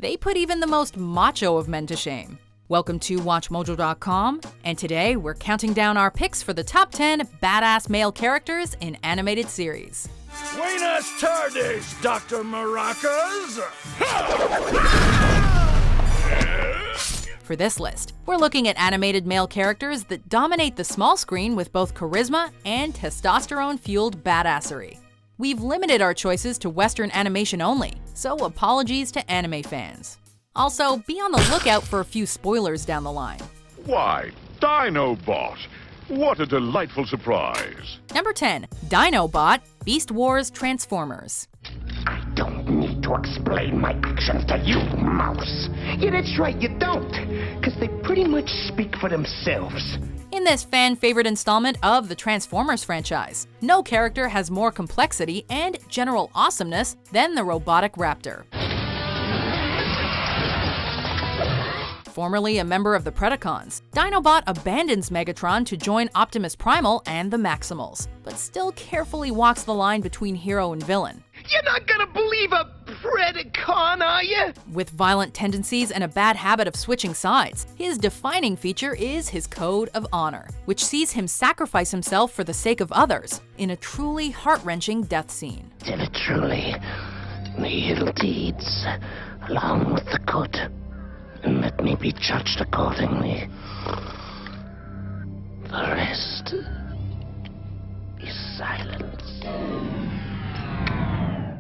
They put even the most macho of men to shame. Welcome to WatchMojo.com, and today we're counting down our picks for the top 10 badass male characters in animated series. Buenas tardes, Dr. Maracas! For this list, we're looking at animated male characters that dominate the small screen with both charisma and testosterone-fueled badassery. We've limited our choices to Western animation only, so apologies to anime fans. Also, be on the lookout for a few spoilers down the line. Why, Dinobot! What a delightful surprise! Number 10. Dinobot, Beast Wars Transformers. I don't need to explain my actions to you, Mouse. Yeah, that's right, you don't. Because they pretty much speak for themselves. In this fan-favorite installment of the Transformers franchise, no character has more complexity and general awesomeness than the robotic raptor. Formerly a member of the Predacons, Dinobot abandons Megatron to join Optimus Primal and the Maximals, but still carefully walks the line between hero and villain. You're not gonna believe a Predacon, are you? With violent tendencies and a bad habit of switching sides, his defining feature is his code of honor, which sees him sacrifice himself for the sake of others in a truly heart-wrenching death scene. Did it truly, the evil deeds, along with the good, and let me be judged accordingly. The rest is silence.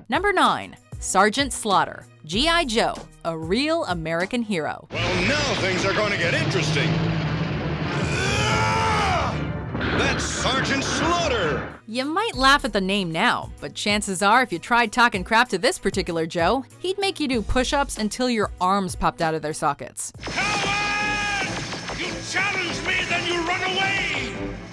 Number 9. Sergeant Slaughter, G.I. Joe, a real American hero. Well, now things are going to get interesting. That's Sergeant Slaughter! You might laugh at the name now, but chances are if you tried talking crap to this particular Joe, he'd make you do push-ups until your arms popped out of their sockets. Coward! You challenge me, then you run away!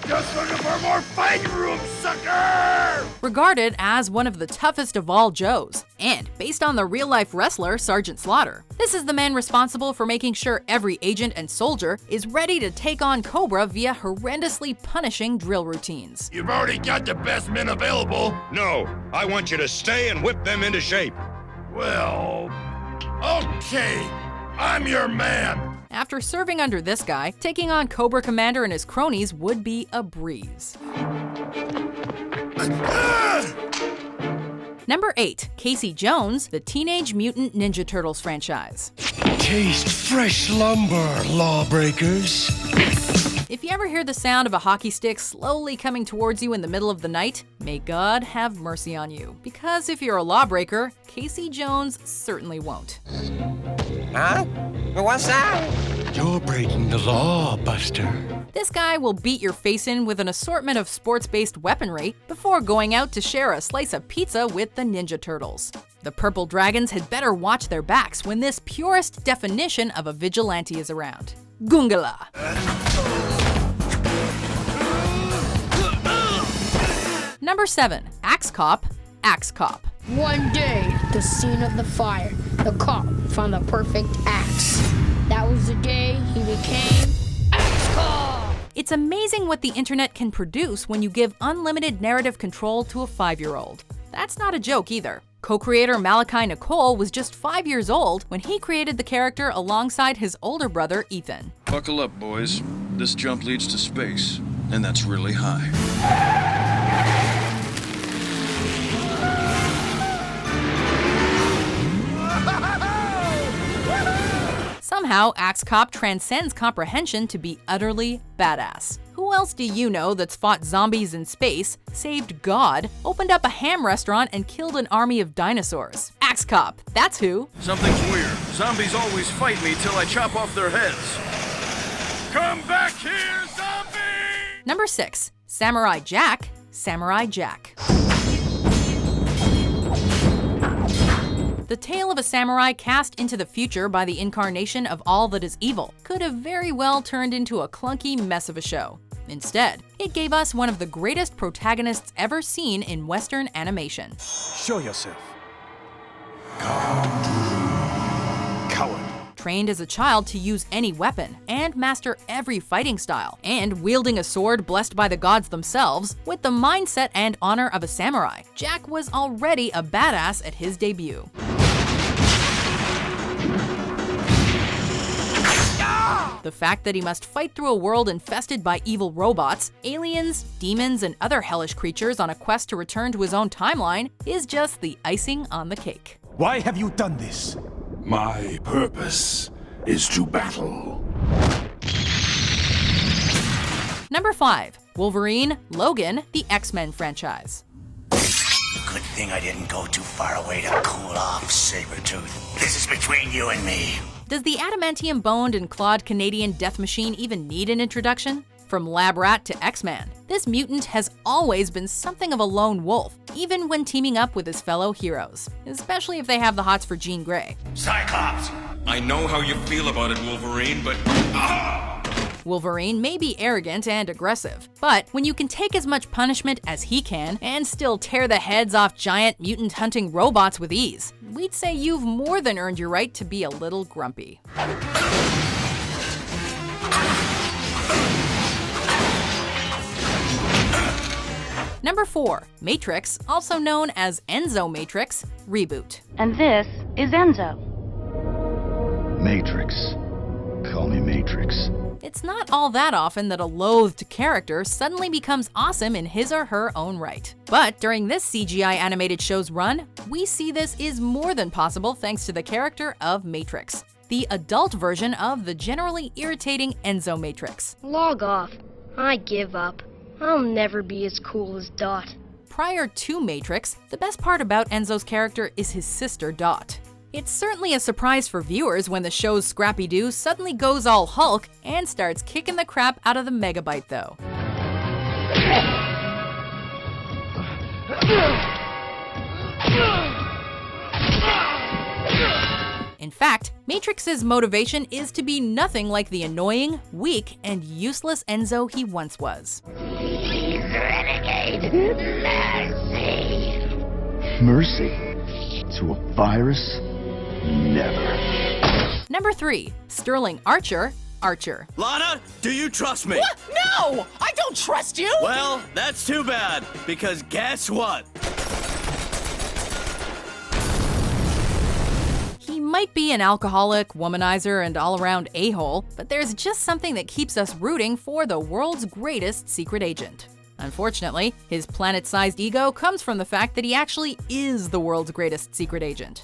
Just looking for more fighting room, sucker! Regarded as one of the toughest of all Joes, and based on the real-life wrestler Sergeant Slaughter, this is the man responsible for making sure every agent and soldier is ready to take on Cobra via horrendously punishing drill routines. You've already got the best men available. No, I want you to stay and whip them into shape. Well, okay, I'm your man. After serving under this guy, taking on Cobra Commander and his cronies would be a breeze. Number 8. Casey Jones, the Teenage Mutant Ninja Turtles franchise. Taste fresh lumber, lawbreakers. If you ever hear the sound of a hockey stick slowly coming towards you in the middle of the night, may God have mercy on you. Because if you're a lawbreaker, Casey Jones certainly won't. Huh? What's that? You're breaking the law, Buster. This guy will beat your face in with an assortment of sports-based weaponry before going out to share a slice of pizza with the Ninja Turtles. The Purple Dragons had better watch their backs when this purest definition of a vigilante is around. Gungala. Number 7. Axe Cop, Axe Cop. One day, the scene of the fire, the cop found the perfect axe. That was the day he became Axe Cop! It's amazing what the internet can produce when you give unlimited narrative control to a 5-year-old. That's not a joke either. Co-creator Malachi Nicole was just 5 years old when he created the character alongside his older brother, Ethan. Buckle up, boys. This jump leads to space, and that's really high. Somehow, Axe Cop transcends comprehension to be utterly badass. Who else do you know that's fought zombies in space, saved God, opened up a ham restaurant, and killed an army of dinosaurs? Axe Cop, that's who. Something's weird. Zombies always fight me till I chop off their heads. Come back here, zombie! Number 6. Samurai Jack, Samurai Jack. The tale of a samurai cast into the future by the incarnation of all that is evil could have very well turned into a clunky mess of a show. Instead, it gave us one of the greatest protagonists ever seen in Western animation. Show yourself. Coward. Trained as a child to use any weapon and master every fighting style, and wielding a sword blessed by the gods themselves, with the mindset and honor of a samurai, Jack was already a badass at his debut. The fact that he must fight through a world infested by evil robots, aliens, demons, and other hellish creatures on a quest to return to his own timeline is just the icing on the cake. Why have you done this? My purpose is to battle. Number 5. Wolverine, Logan, the X-Men franchise. Good thing I didn't go too far away to cool off, Sabretooth. This is between you and me. Does the adamantium-boned and clawed Canadian death machine even need an introduction? From lab rat to X-Man, this mutant has always been something of a lone wolf, even when teaming up with his fellow heroes, especially if they have the hots for Jean Grey. Cyclops! I know how you feel about it, Wolverine, but... Wolverine may be arrogant and aggressive, but when you can take as much punishment as he can and still tear the heads off giant mutant-hunting robots with ease, we'd say you've more than earned your right to be a little grumpy. Number 4. Matrix, also known as Enzo Matrix, Reboot. And this is Enzo. Matrix. Call me Matrix. It's not all that often that a loathed character suddenly becomes awesome in his or her own right. But during this CGI animated show's run, we see this is more than possible thanks to the character of Matrix, the adult version of the generally irritating Enzo Matrix. Log off. I give up. I'll never be as cool as Dot. Prior to Matrix, the best part about Enzo's character is his sister Dot. It's certainly a surprise for viewers when the show's Scrappy-Doo suddenly goes all Hulk and starts kicking the crap out of the Megabyte, though. In fact, Matrix's motivation is to be nothing like the annoying, weak, and useless Enzo he once was. Renegade! Mercy! Mercy? To a virus? Never. Number 3. Sterling Archer, Archer. Lana, do you trust me? What? No! I don't trust you! Well, that's too bad, because guess what? He might be an alcoholic, womanizer, and all-around a-hole, but there's just something that keeps us rooting for the world's greatest secret agent. Unfortunately, his planet-sized ego comes from the fact that he actually is the world's greatest secret agent.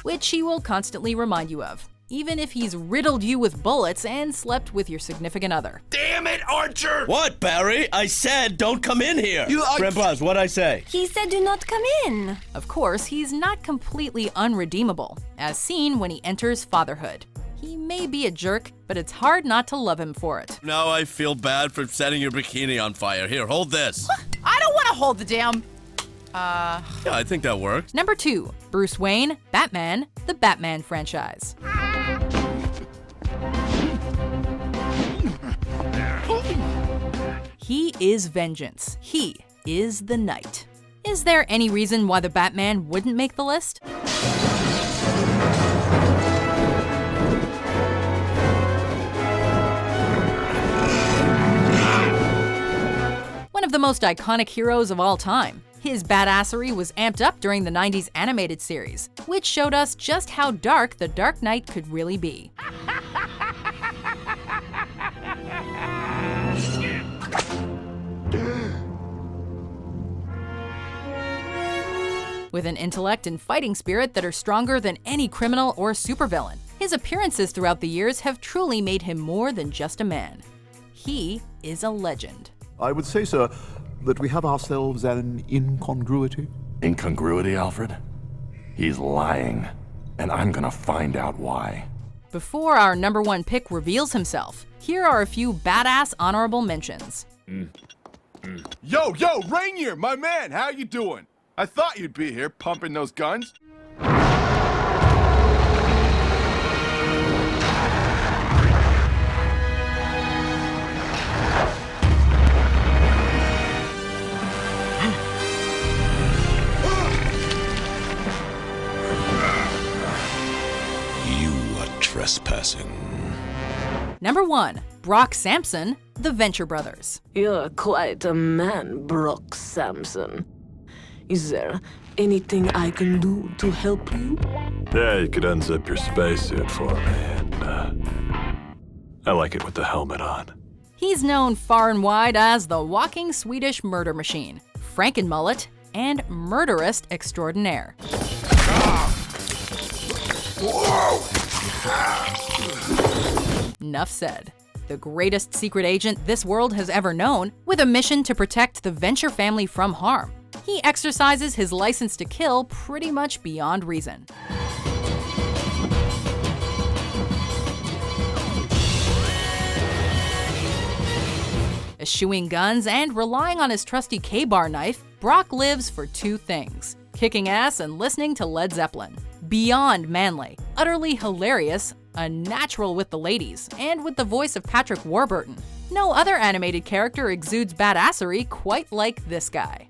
Which he will constantly remind you of, even if he's riddled you with bullets and slept with your significant other. Damn it, Archer! What, Barry? I said don't come in here. Grandpa's, what'd I say? He said do not come in. Of course, he's not completely unredeemable, as seen when he enters fatherhood. He may be a jerk, but it's hard not to love him for it. Now I feel bad for setting your bikini on fire. Here, hold this. I don't want to hold the damn... Yeah, I think that works. Number 2. Bruce Wayne, Batman, the Batman franchise. He is vengeance. He is the night. Is there any reason why the Batman wouldn't make the list? One of the most iconic heroes of all time. His badassery was amped up during the 90s animated series, which showed us just how dark the Dark Knight could really be. With an intellect and fighting spirit that are stronger than any criminal or supervillain, his appearances throughout the years have truly made him more than just a man. He is a legend. I would say, sir, that we have ourselves an incongruity. Incongruity, Alfred? He's lying, and I'm gonna find out why. Before our number 1 pick reveals himself, here are a few badass honorable mentions. Yo, Rainier, my man, how you doing? I thought you'd be here pumping those guns. Trespassing. Number 1. Brock Sampson, the Venture Brothers. You're quite a man, Brock Sampson. Is there anything I can do to help you? Yeah, you could unzip your spacesuit for me, and, I like it with the helmet on. He's known far and wide as the walking Swedish murder machine, Frankenmullet, and murderist extraordinaire. Enough said. The greatest secret agent this world has ever known, with a mission to protect the Venture family from harm. He exercises his license to kill pretty much beyond reason. Eschewing guns and relying on his trusty K-bar knife, Brock lives for two things: kicking ass and listening to Led Zeppelin. Beyond manly, utterly hilarious, a natural with the ladies, and with the voice of Patrick Warburton. No other animated character exudes badassery quite like this guy.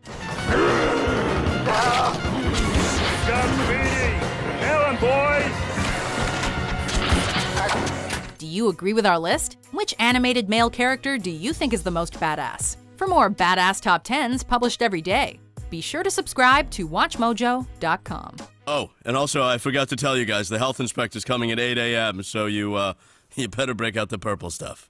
Do you agree with our list? Which animated male character do you think is the most badass? For more badass top 10s published every day, be sure to subscribe to WatchMojo.com. Oh, and also I forgot to tell you guys, the health inspector's coming at 8 a.m., so you better break out the purple stuff.